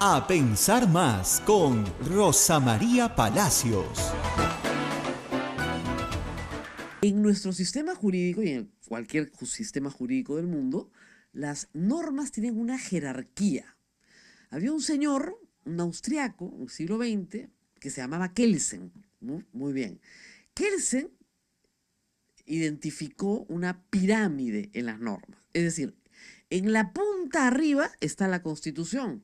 A pensar más con Rosa María Palacios. En nuestro sistema jurídico y en cualquier sistema jurídico del mundo, las normas tienen una jerarquía. Había un señor, un austriaco, en el siglo XX, que se llamaba Kelsen. Muy bien. Kelsen identificó una pirámide en las normas. Es decir, en la punta arriba está la Constitución.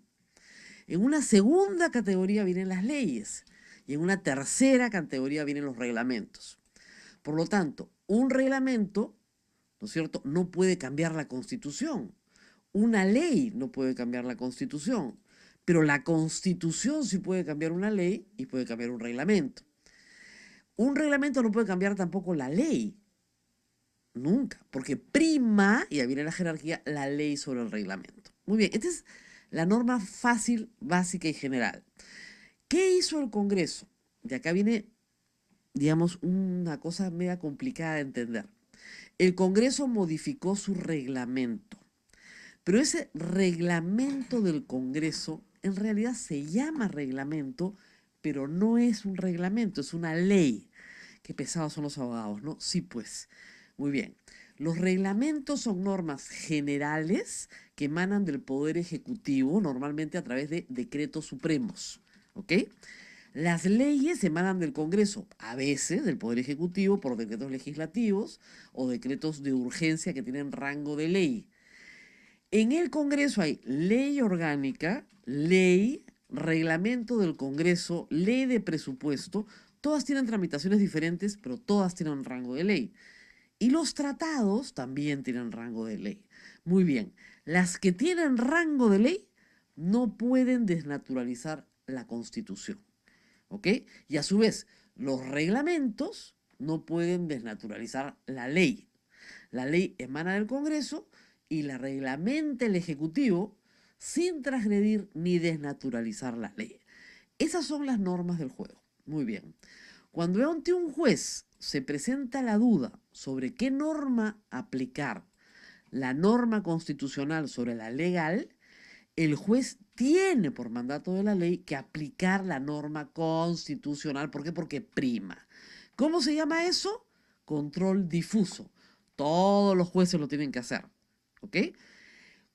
En una segunda categoría vienen las leyes. Y en una tercera categoría vienen los reglamentos. Por lo tanto, un reglamento, ¿no es cierto?, no puede cambiar la Constitución. Una ley no puede cambiar la Constitución. Pero la Constitución sí puede cambiar una ley y puede cambiar un reglamento. Un reglamento no puede cambiar tampoco la ley. Nunca. Porque prima, y ahí viene la jerarquía, la ley sobre el reglamento. Muy bien, esta es la norma fácil, básica y general. ¿Qué hizo el Congreso? De acá viene, digamos, una cosa media complicada de entender. El Congreso modificó su reglamento, pero ese reglamento del Congreso en realidad se llama reglamento, pero no es un reglamento, es una ley. Qué pesados son los abogados, ¿no? Sí, pues. Muy bien. Los reglamentos son normas generales que emanan del Poder Ejecutivo, normalmente a través de decretos supremos. ¿Ok? Las leyes emanan del Congreso, a veces del Poder Ejecutivo por decretos legislativos o decretos de urgencia que tienen rango de ley. En el Congreso hay ley orgánica, ley, reglamento del Congreso, ley de presupuesto. Todas tienen tramitaciones diferentes, pero todas tienen rango de ley. Y los tratados también tienen rango de ley. Muy bien, las que tienen rango de ley no pueden desnaturalizar la Constitución. ¿Ok? Y a su vez, los reglamentos no pueden desnaturalizar la ley. La ley emana del Congreso y la reglamenta el Ejecutivo sin transgredir ni desnaturalizar la ley. Esas son las normas del juego. Muy bien. Cuando ante un juez se presenta la duda sobre qué norma aplicar, la norma constitucional sobre la legal, el juez tiene por mandato de la ley que aplicar la norma constitucional. ¿Por qué? Porque prima. ¿Cómo se llama eso? Control difuso. Todos los jueces lo tienen que hacer. ¿Ok?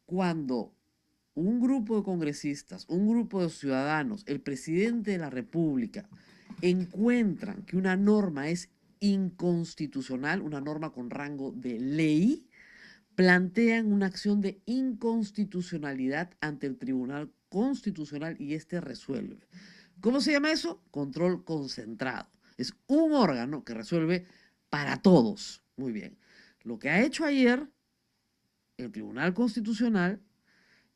Cuando un grupo de congresistas, un grupo de ciudadanos, el presidente de la República, encuentran que una norma es inconstitucional, una norma con rango de ley, plantean una acción de inconstitucionalidad ante el Tribunal Constitucional y este resuelve. ¿Cómo se llama eso? Control concentrado. Es un órgano que resuelve para todos. Muy bien. Lo que ha hecho ayer el Tribunal Constitucional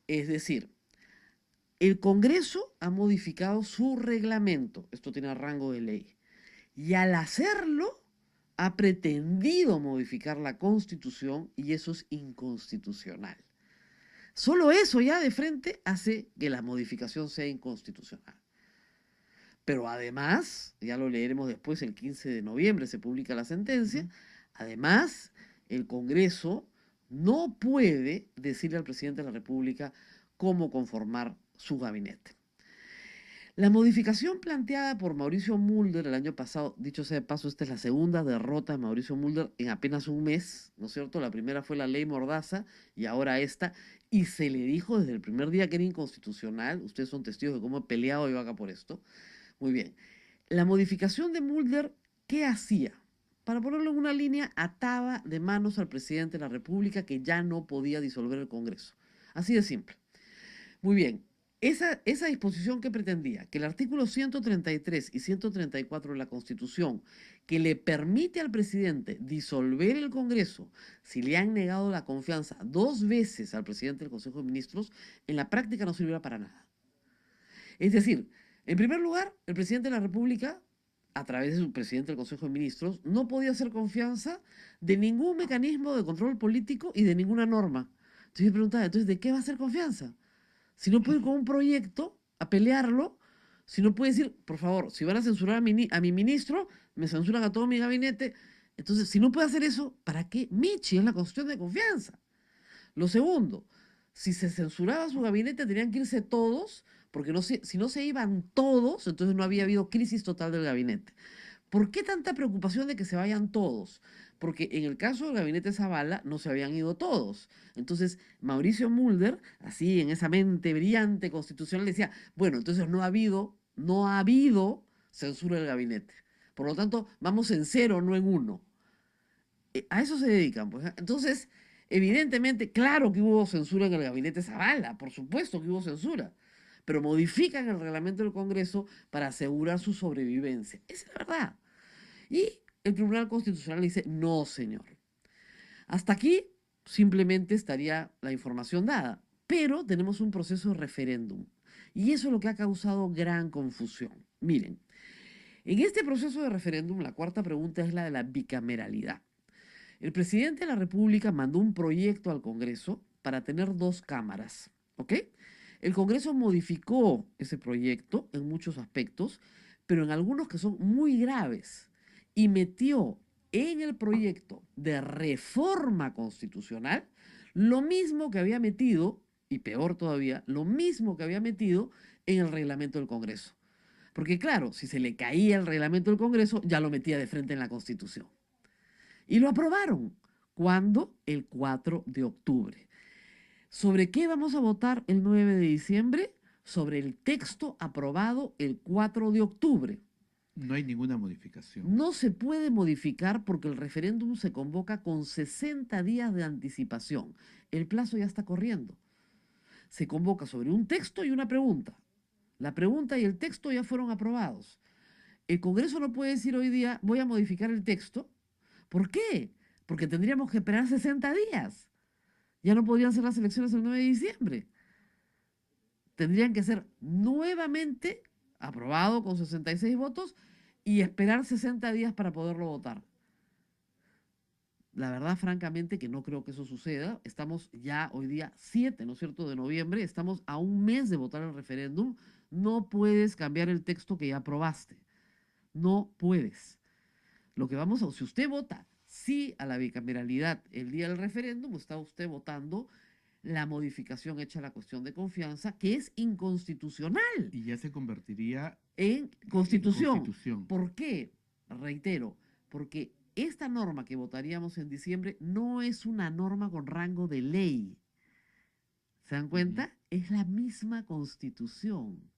es decir, el Congreso ha modificado su reglamento. Esto tiene rango de ley. Y al hacerlo, ha pretendido modificar la Constitución y eso es inconstitucional. Solo eso ya de frente hace que la modificación sea inconstitucional. Pero además, ya lo leeremos después, el 15 de noviembre se publica la sentencia, además el Congreso no puede decirle al presidente de la República cómo conformar su gabinete. La modificación planteada por Mauricio Mulder el año pasado, dicho sea de paso, esta es la segunda derrota de Mauricio Mulder en apenas un mes, ¿no es cierto? La primera fue la ley Mordaza y ahora esta, y se le dijo desde el primer día que era inconstitucional, ustedes son testigos de cómo he peleado yo acá por esto. Muy bien, la modificación de Mulder, ¿qué hacía? Para ponerlo en una línea, ataba de manos al presidente de la República que ya no podía disolver el Congreso. Así de simple. Muy bien, esa disposición que pretendía que el artículo 133 y 134 de la Constitución, que le permite al presidente disolver el Congreso si le han negado la confianza 2 veces al presidente del Consejo de Ministros, en la práctica no sirviera para nada. Es decir, en primer lugar, el presidente de la República, a través de su presidente del Consejo de Ministros, no podía hacer confianza de ningún mecanismo de control político y de ninguna norma. Entonces yo preguntaba, entonces, ¿de qué va a hacer confianza? Si no puede ir con un proyecto a pelearlo, si no puede decir, por favor, si van a censurar a mi ministro, me censuran a todo mi gabinete. Entonces, si no puede hacer eso, ¿para qué? Michi, es la cuestión de confianza. Lo segundo, si se censuraba su gabinete, tenían que irse todos, porque si no se iban todos, entonces no había habido crisis total del gabinete. ¿Por qué tanta preocupación de que se vayan todos? Porque en el caso del gabinete Zavala no se habían ido todos. Entonces Mauricio Mulder, así en esa mente brillante constitucional, decía, bueno, entonces no ha habido censura del gabinete. Por lo tanto, vamos en cero, no en uno. A eso se dedican, pues. Entonces, evidentemente, claro que hubo censura en el gabinete Zavala, por supuesto que hubo censura, pero modifican el reglamento del Congreso para asegurar su sobrevivencia. Esa es la verdad. Y el Tribunal Constitucional dice, no, señor. Hasta aquí simplemente estaría la información dada, pero tenemos un proceso de referéndum. Y eso es lo que ha causado gran confusión. Miren, en este proceso de referéndum, la cuarta pregunta es la de la bicameralidad. El presidente de la República mandó un proyecto al Congreso para tener dos cámaras, ¿ok? El Congreso modificó ese proyecto en muchos aspectos, pero en algunos que son muy graves, y metió en el proyecto de reforma constitucional lo mismo que había metido, y peor todavía, lo mismo que había metido en el reglamento del Congreso. Porque claro, si se le caía el reglamento del Congreso, ya lo metía de frente en la Constitución. Y lo aprobaron. ¿Cuándo? El 4 de octubre. ¿Sobre qué vamos a votar el 9 de diciembre? Sobre el texto aprobado el 4 de octubre. No hay ninguna modificación. No se puede modificar porque el referéndum se convoca con 60 días de anticipación. El plazo ya está corriendo. Se convoca sobre un texto y una pregunta. La pregunta y el texto ya fueron aprobados. El Congreso no puede decir hoy día, voy a modificar el texto. ¿Por qué? Porque tendríamos que esperar 60 días. Ya no podrían ser las elecciones el 9 de diciembre. Tendrían que ser nuevamente aprobado con 66 votos y esperar 60 días para poderlo votar. La verdad, francamente, que no creo que eso suceda. Estamos ya hoy día 7, ¿no es cierto?, de noviembre. Estamos a un mes de votar el referéndum. No puedes cambiar el texto que ya aprobaste. No puedes. Lo que vamos a, si usted vota sí a la bicameralidad el día del referéndum, está usted votando la modificación hecha a la cuestión de confianza, que es inconstitucional. Y ya se convertiría En constitución. Constitución. ¿Por qué? Reitero, porque esta norma que votaríamos en diciembre no es una norma con rango de ley. ¿Se dan cuenta? Es la misma Constitución.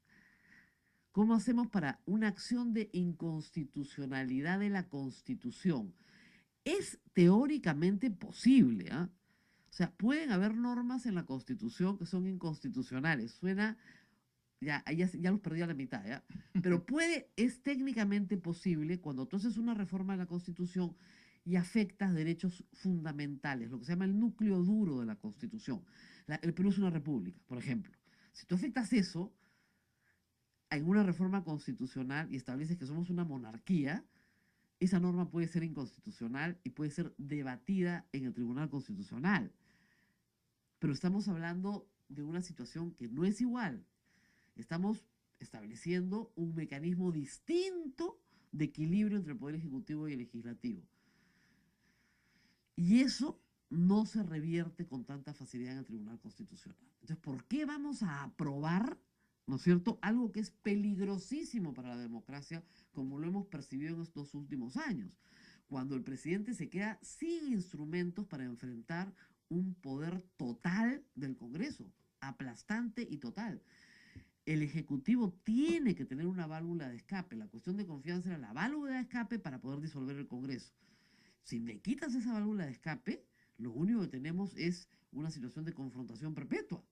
¿Cómo hacemos para una acción de inconstitucionalidad de la Constitución? Es teóricamente posible, ¿ah? O sea, pueden haber normas en la Constitución que son inconstitucionales. Suena, ya los perdí a la mitad, ¿ya? Pero es técnicamente posible cuando tú haces una reforma de la Constitución y afectas derechos fundamentales, lo que se llama el núcleo duro de la Constitución. El Perú es una república, por ejemplo. Si tú afectas eso en una reforma constitucional y estableces que somos una monarquía, esa norma puede ser inconstitucional y puede ser debatida en el Tribunal Constitucional. Pero estamos hablando de una situación que no es igual. Estamos estableciendo un mecanismo distinto de equilibrio entre el Poder Ejecutivo y el Legislativo. Y eso no se revierte con tanta facilidad en el Tribunal Constitucional. Entonces, ¿por qué vamos a aprobar, ¿no es cierto?, algo que es peligrosísimo para la democracia, como lo hemos percibido en estos últimos años, cuando el presidente se queda sin instrumentos para enfrentar un poder total del Congreso, aplastante y total? El Ejecutivo tiene que tener una válvula de escape. La cuestión de confianza era la válvula de escape para poder disolver el Congreso. Si le quitas esa válvula de escape, lo único que tenemos es una situación de confrontación perpetua.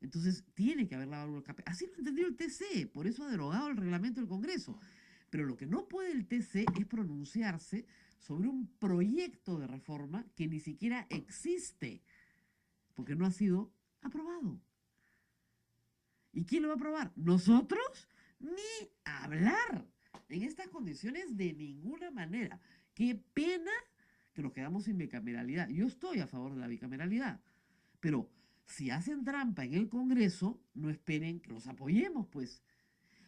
Entonces, tiene que haber la válvula de escape. Así lo entendió el TC, por eso ha derogado el reglamento del Congreso. Pero lo que no puede el TC es pronunciarse sobre un proyecto de reforma que ni siquiera existe, porque no ha sido aprobado. ¿Y quién lo va a aprobar? ¿Nosotros? Ni hablar. En estas condiciones, de ninguna manera. Qué pena que nos quedamos sin bicameralidad. Yo estoy a favor de la bicameralidad, pero si hacen trampa en el Congreso, no esperen que los apoyemos, pues.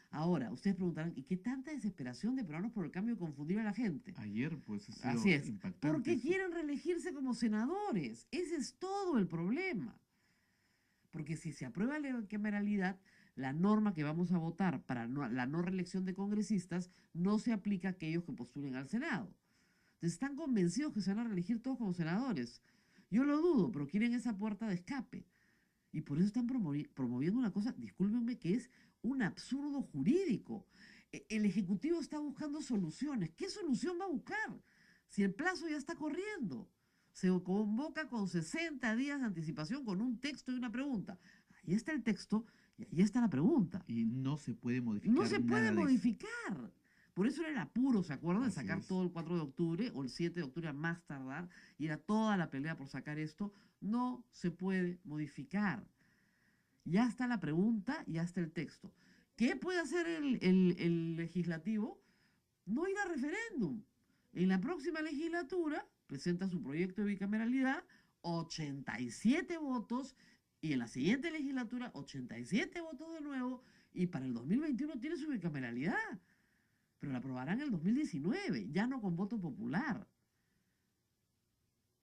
Ahora, ustedes preguntarán, ¿y qué tanta desesperación de peruanos por el cambio de confundir a la gente? Ayer, pues, ha sido Así es. impactante. Porque eso. quieren reelegirse como senadores. Ese es todo el problema. Porque si se aprueba la bicameralidad, la norma que vamos a votar para la no reelección de congresistas no se aplica a aquellos que postulen al Senado. Entonces están convencidos que se van a reelegir todos como senadores. Yo lo dudo, pero quieren esa puerta de escape. Y por eso están promoviendo una cosa, discúlpenme, que es un absurdo jurídico. El Ejecutivo está buscando soluciones. ¿Qué solución va a buscar? Si el plazo ya está corriendo. Se convoca con 60 días de anticipación con un texto y una pregunta. Ahí está el texto y ahí está la pregunta. Y no se puede modificar No se puede nada de eso. modificar. Por eso era el apuro, ¿se acuerdan? De Así sacar es. todo el 4 de octubre o el 7 de octubre a más tardar. Y era toda la pelea por sacar esto. No se puede modificar. Ya está la pregunta, ya está el texto. ¿Qué puede hacer el legislativo? No ir a referéndum. En la próxima legislatura presenta su proyecto de bicameralidad, 87 votos, y en la siguiente legislatura 87 votos de nuevo, y para el 2021 tiene su bicameralidad. Pero la aprobarán en el 2019, ya no con voto popular.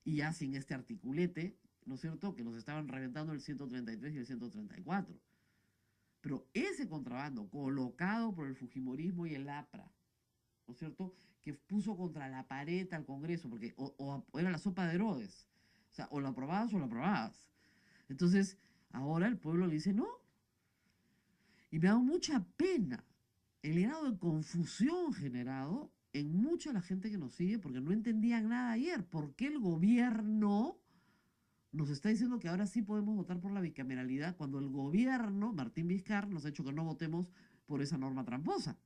Y ya sin este articulete, ¿no es cierto?, que nos estaban reventando el 133 y el 134. Pero ese contrabando colocado por el Fujimorismo y el APRA, ¿no es cierto?, que puso contra la pared al Congreso, porque o era la sopa de Herodes, o sea, o lo aprobabas o lo aprobabas. Entonces, ahora el pueblo le dice no. Y me ha dado mucha pena el grado de confusión generado en mucha de la gente que nos sigue, porque no entendían nada ayer. ¿Por qué el gobierno nos está diciendo que ahora sí podemos votar por la bicameralidad cuando el gobierno, Martín Vizcarra, nos ha hecho que no votemos por esa norma tramposa?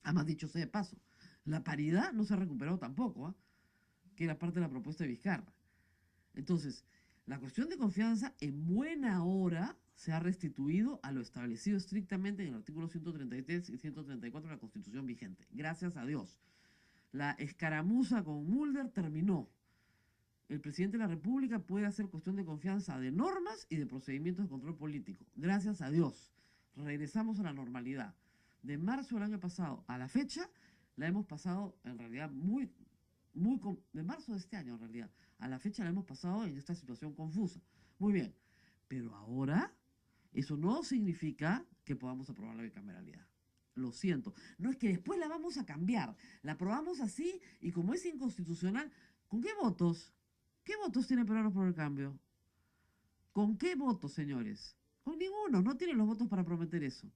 Además, dicho sea de paso, la paridad no se ha recuperado tampoco, ¿eh?, que era parte de la propuesta de Vizcarra. Entonces, la cuestión de confianza en buena hora se ha restituido a lo establecido estrictamente en el artículo 133 y 134 de la Constitución vigente. Gracias a Dios. La escaramuza con Mulder terminó. El presidente de la República puede hacer cuestión de confianza de normas y de procedimientos de control político. Gracias a Dios. Regresamos a la normalidad. De marzo del año pasado a la fecha, la hemos pasado en realidad de marzo de este año en realidad, a la fecha la hemos pasado en esta situación confusa. Muy bien, pero ahora eso no significa que podamos aprobar la bicameralidad. Lo siento. No es que después la vamos a cambiar. La aprobamos así y como es inconstitucional, ¿con qué votos? ¿Qué votos tiene Peruanos por el Cambio? ¿Con qué votos, señores? Con ninguno. No tienen los votos para prometer eso.